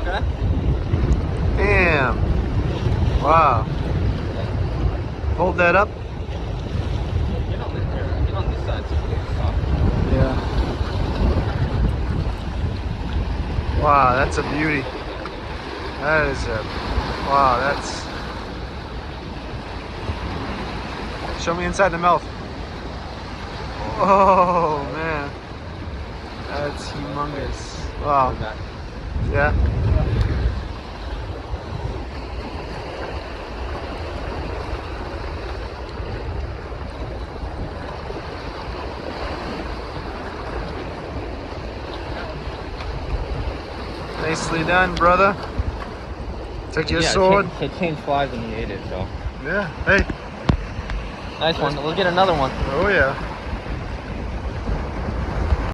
Okay. Damn. Wow. Hold that up. Get on this area. Get on this side so we can stop. Yeah. Wow, that's a beauty. That is a, wow, that's, show me inside the mouth. Oh, man. That's humongous. Wow. Yeah. Nicely done, brother. Took your sword. It changed flies when you ate it, so. Yeah. Hey. Nice one. We'll get another one. Oh, yeah.